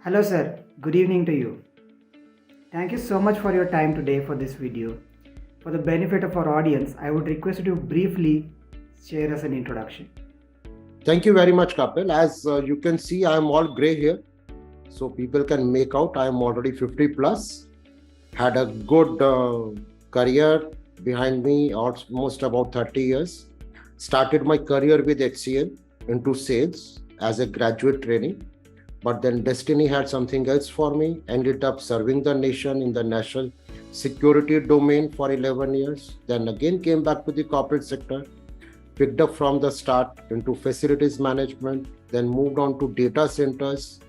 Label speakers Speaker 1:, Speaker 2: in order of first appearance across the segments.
Speaker 1: Hello sir, good evening to you. Thank you so much for your time today for this video. For the benefit of our audience, I would request you to briefly share us an introduction.
Speaker 2: Thank you very much, Kapil. As you can see, I am all gray here. So people can make out I am already 50 plus. Had a good career behind me, almost about 30 years. Started my career with HCL into sales as a graduate trainee. But then destiny had something else for me. Ended up serving the nation in the national security domain for 11 years. Then again came back to the corporate sector. Picked up from the start into facilities management, then moved on to data centers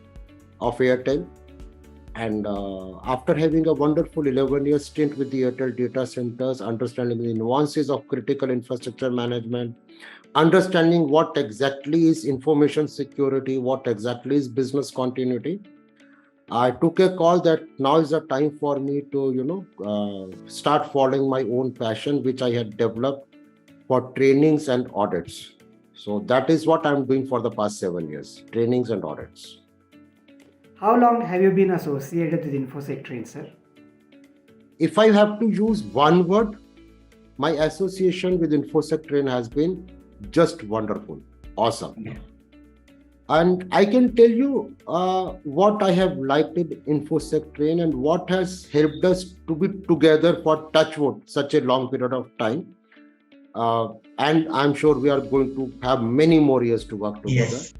Speaker 2: of Airtel. And after having a wonderful 11-year stint with the Airtel data centers, understanding the nuances of critical infrastructure management, understanding what exactly is information security, what exactly is business continuity, I took a call that now is the time for me to, start following my own passion, which I had developed for trainings and audits. So that is what I'm doing for the past 7 years, trainings and audits.
Speaker 1: How long have you been associated with InfosecTrain, sir?
Speaker 2: If I have to use one word, my association with InfosecTrain has been just wonderful, awesome. And I can tell you what I have liked in InfosecTrain and what has helped us to be together for touchwood such a long period of time. And I'm sure we are going to have many more years to work together.
Speaker 3: Yes.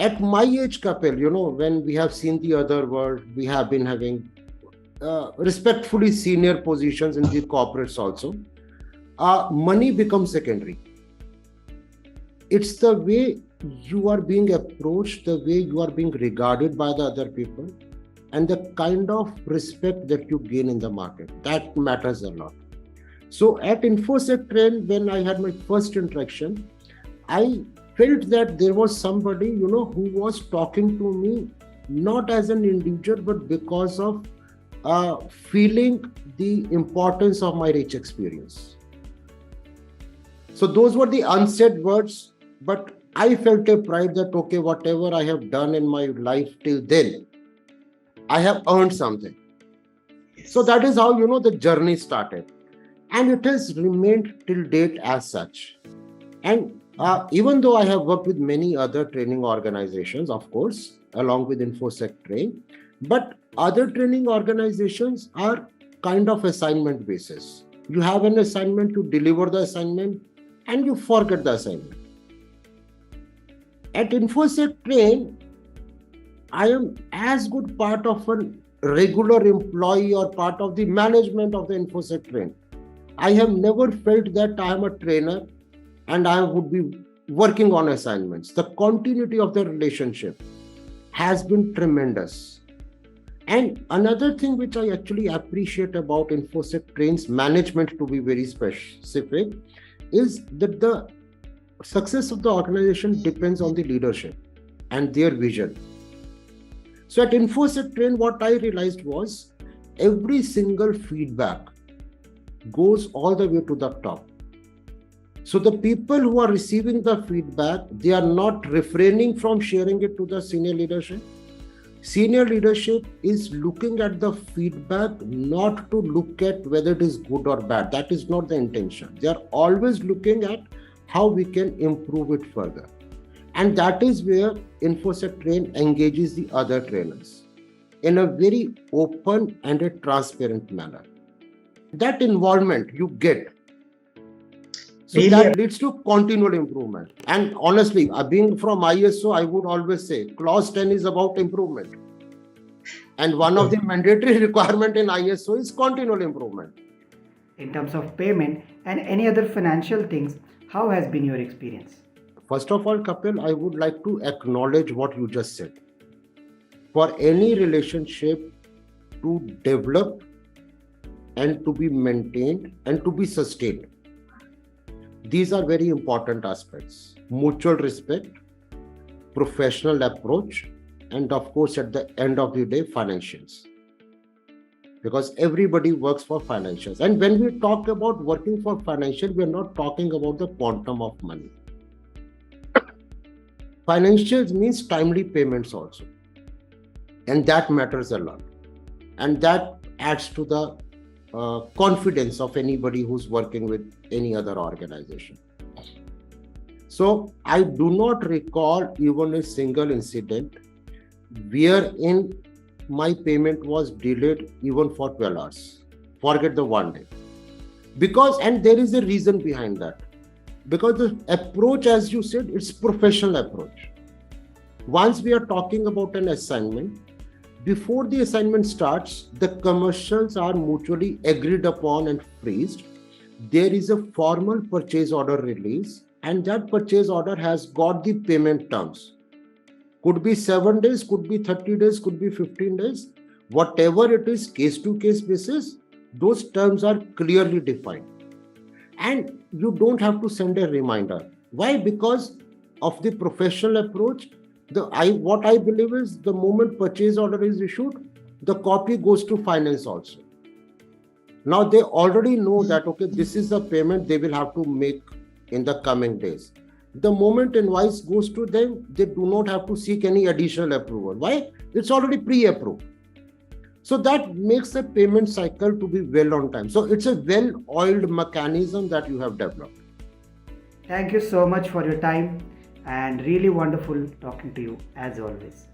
Speaker 2: At my age, Kapil, when we have seen the other world, we have been having respectfully senior positions in the corporates also. Money becomes secondary. It's the way you are being approached, the way you are being regarded by the other people, and the kind of respect that you gain in the market. That matters a lot. So at InfosecTrain, when I had my first interaction, I felt that there was somebody, who was talking to me, not as an individual, but because of feeling the importance of my rich experience. So those were the unsaid words, but I felt a pride that, okay, whatever I have done in my life till then, I have earned something. So that is how, the journey started. And it has remained till date as such. And even though I have worked with many other training organizations, of course, along with InfosecTrain, but other training organizations are kind of assignment basis. You have an assignment, you deliver the assignment, and you forget the assignment. At InfosecTrain, I am as good part of a regular employee or part of the management of the InfosecTrain. I have never felt that I am a trainer and I would be working on assignments. The continuity of the relationship has been tremendous. And another thing which I actually appreciate about InfosecTrain's management, to be very specific, is that the success of the organization depends on the leadership and their vision. So at InfosecTrain, what I realized was every single feedback goes all the way to the top. So the people who are receiving the feedback, they are not refraining from sharing it to the senior leadership. Senior leadership is looking at the feedback not to look at whether it is good or bad. That is not the intention. They are always looking at how we can improve it further. And that is where InfosecTrain engages the other trainers in a very open and a transparent manner. That involvement you get. So
Speaker 3: Really?
Speaker 2: that leads to continual improvement. And honestly, being from ISO, I would always say clause 10 is about improvement. And one of the mandatory requirement in ISO is continual improvement.
Speaker 1: In terms of payment and any other financial things, how has been your experience?
Speaker 2: First of all, Kapil, I would like to acknowledge what you just said. For any relationship to develop and to be maintained and to be sustained, these are very important aspects. Mutual respect, professional approach, and of course, at the end of the day, financials. Because everybody works for financials. And when we talk about working for financial, we're not talking about the quantum of money. Financials means timely payments also, and that matters a lot, and that adds to the confidence of anybody who's working with any other organization. So I do not recall even a single incident wherein my payment was delayed even for 12 hours. Forget the one day. Because, and there is a reason behind that. Because the approach, as you said, it's professional approach. Once we are talking about an assignment, before the assignment starts, the commercials are mutually agreed upon and phrased. There is a formal purchase order release, and that purchase order has got the payment terms. Could be 7 days, could be 30 days, could be 15 days. Whatever it is, case to case basis, those terms are clearly defined. And you don't have to send a reminder. Why? Because of the professional approach. What I believe is the moment purchase order is issued, the copy goes to finance also. Now they already know that, okay, this is the payment they will have to make in the coming days. The moment invoice goes to them, they do not have to seek any additional approval. Why? It's already pre-approved. So that makes the payment cycle to be well on time. So it's a well-oiled mechanism that you have developed.
Speaker 1: Thank you so much for your time and really wonderful talking to you as always.